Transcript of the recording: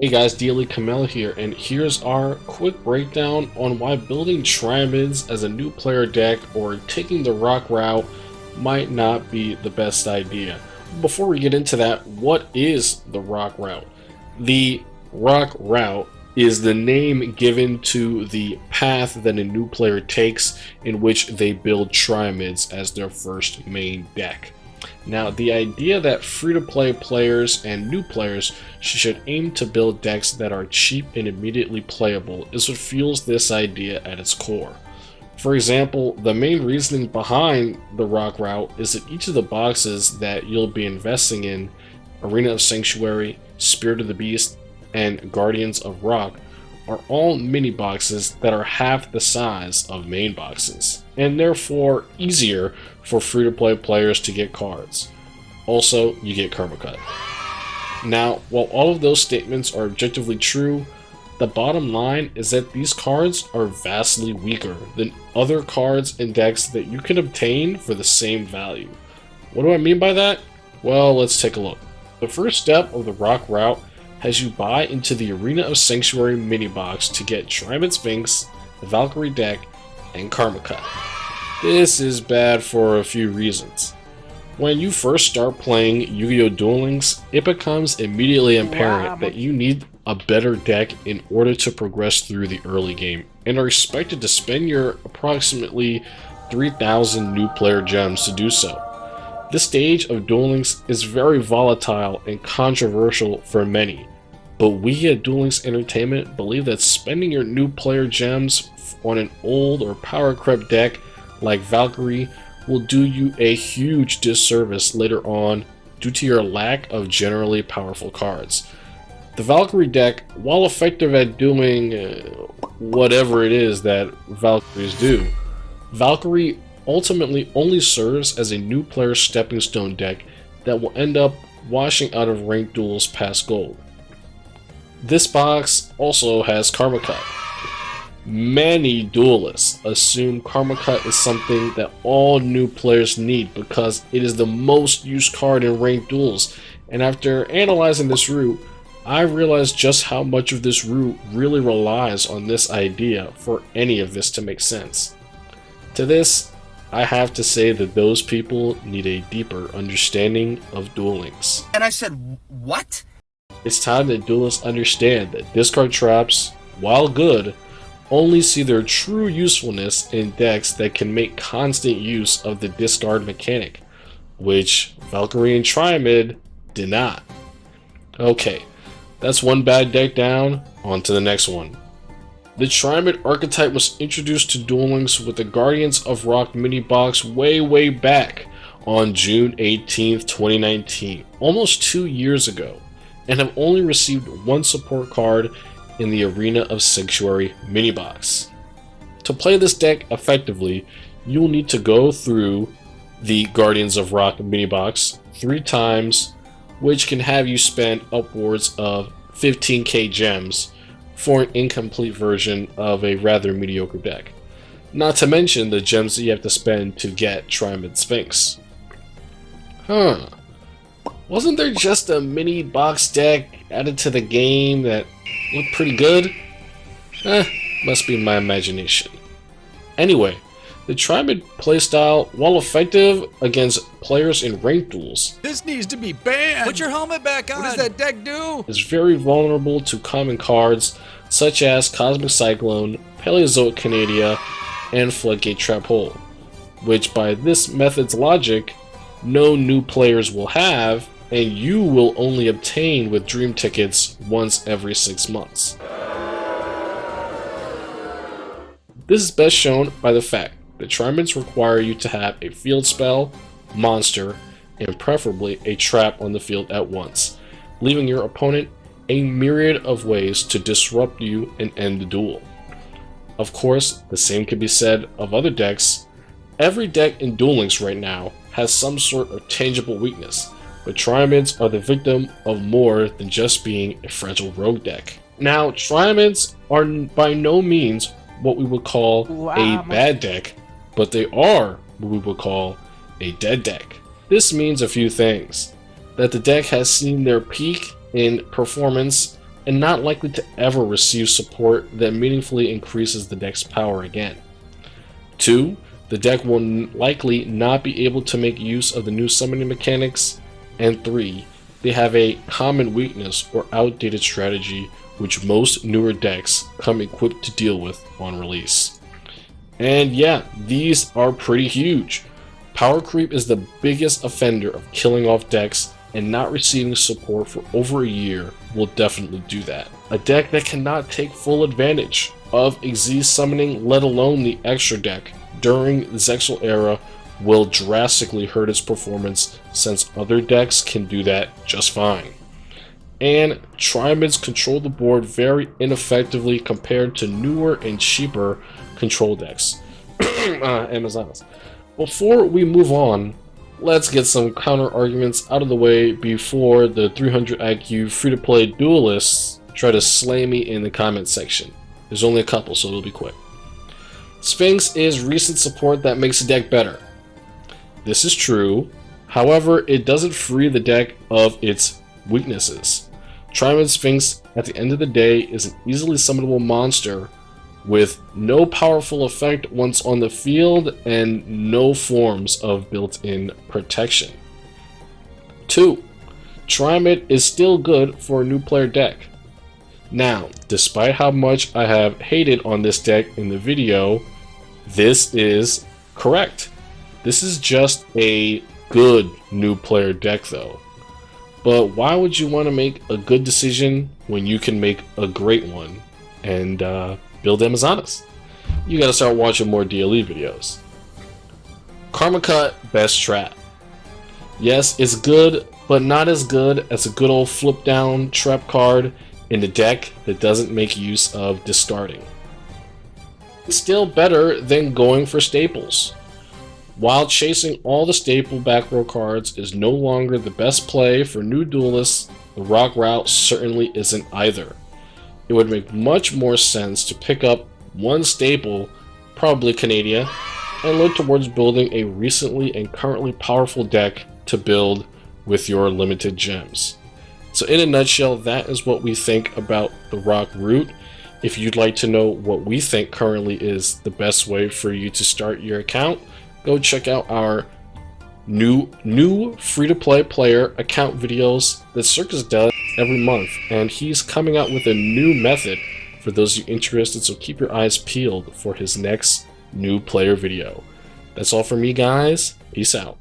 Hey guys, Daily Camel here, and here's our quick breakdown on why building Triamids as a new player deck or taking the rock route might not be the best idea. Before we get into that, what is the rock route? The rock route is the name given to the path that a new player takes in which they build Triamids as their first main deck. Now, the idea that free-to-play players and new players should aim to build decks that are cheap and immediately playable is what fuels this idea at its core. For example, the main reasoning behind the rock route is that each of the boxes that you'll be investing in, Arena of Sanctuary, Spirit of the Beast, and Guardians of Rock, are all mini boxes that are half the size of main boxes, and therefore easier for free-to-play players to get cards. Also, you get Karma Cut. Now, while all of those statements are objectively true, the bottom line is that these cards are vastly weaker than other cards and decks that you can obtain for the same value. What do I mean by that? Well, let's take a look. The first step of the rock route has you buy into the Arena of Sanctuary mini box to get Triamid Sphinx, the Valkyrie deck, and Karma Cut. This is bad for a few reasons. When you first start playing Yu-Gi-Oh! Duel Links, it becomes immediately apparent that you need a better deck in order to progress through the early game, and are expected to spend your approximately 3,000 new player gems to do so. This stage of Duel Links is very volatile and controversial for many, but we at Duel Links Entertainment believe that spending your new player gems on an old or power crept deck like Valkyrie will do you a huge disservice later on due to your lack of generally powerful cards. The Valkyrie deck, while effective at doing whatever it is that Valkyries do, Valkyrie ultimately only serves as a new player stepping stone deck that will end up washing out of ranked duels past gold. This box also has Karma Cut. Many duelists assume Karma Cut is something that all new players need because it is the most used card in ranked duels, and after analyzing this route, I realized just how much of this route really relies on this idea for any of this to make sense. To this, I have to say that those people need a deeper understanding of Duel Links. And I said, what? It's time that duelists understand that discard traps, while good, only see their true usefulness in decks that can make constant use of the discard mechanic, which Valkyrie and Triamid did not. Okay, that's one bad deck down, on to the next one. The Triamid archetype was introduced to Duel Links with the Guardians of Rock mini box way back on June 18th, 2019, almost 2 years ago, and have only received one support card in the Arena of Sanctuary mini box. To play this deck effectively, you will need to go through the Guardians of Rock mini box 3 times, which can have you spend upwards of 15k gems for an incomplete version of a rather mediocre deck. Not to mention the gems that you have to spend to get Triamid Sphinx. Wasn't there just a mini box deck added to the game that looked pretty good? Must be my imagination. Anyway, the Triamid playstyle, while effective against players in ranked duels, This needs to be banned! Put your helmet back on! What does that deck do? is very vulnerable to common cards such as Cosmic Cyclone, Paleozoic Canadia, and Floodgate Trap Hole, which by this method's logic, no new players will have, and you will only obtain with Dream Tickets once every 6 months. This is best shown by the fact that Triamids require you to have a field spell, monster, and preferably a trap on the field at once, leaving your opponent a myriad of ways to disrupt you and end the duel. Of course, the same can be said of other decks. Every deck in Duel Links right now has some sort of tangible weakness, but Triamids are the victim of more than just being a fragile rogue deck. Now, Triamids are by no means what we would call a bad deck, but they are what we would call a dead deck. This means a few things: that the deck has seen their peak in performance and not likely to ever receive support that meaningfully increases the deck's power again. 2. The deck will likely not be able to make use of the new summoning mechanics. And 3. They have a common weakness or outdated strategy which most newer decks come equipped to deal with on release. And yeah, these are pretty huge. Power creep is the biggest offender of killing off decks, and not receiving support for over a year will definitely do that. A deck that cannot take full advantage of Xyz summoning, let alone the extra deck, during the Zexal era will drastically hurt its performance, since other decks can do that just fine. And Triamids control the board very ineffectively compared to newer and cheaper control decks. Amazons. Before we move on, let's get some counter arguments out of the way before the 300 IQ free-to-play duelists try to slay me in the comment section. There's only a couple, so it'll be quick. Sphinx is recent support that makes the deck better. This is true, however, it doesn't free the deck of its weaknesses. Triamid Sphinx, at the end of the day, is an easily summonable monster with no powerful effect once on the field and no forms of built-in protection. 2. Triamid is still good for a new player deck. Now, despite how much I have hated on this deck in the video, this is correct. This is just a good new player deck though. But why would you want to make a good decision when you can make a great one and build Amazonas? You gotta start watching more DLE videos. Karma Cut Best Trap. Yes, it's good, but not as good as a good old flip down trap card in a deck that doesn't make use of discarding. It's still better than going for staples. While chasing all the staple back row cards is no longer the best play for new duelists, the rock route certainly isn't either. It would make much more sense to pick up one staple, probably Canada, and look towards building a recently and currently powerful deck to build with your limited gems. So in a nutshell, that is what we think about the rock route. If you'd like to know what we think currently is the best way for you to start your account, go check out our new free-to-play player account videos that Circus does every month, and he's coming out with a new method for those of you interested, so keep your eyes peeled for his next new player video. That's all for me, guys. Peace out.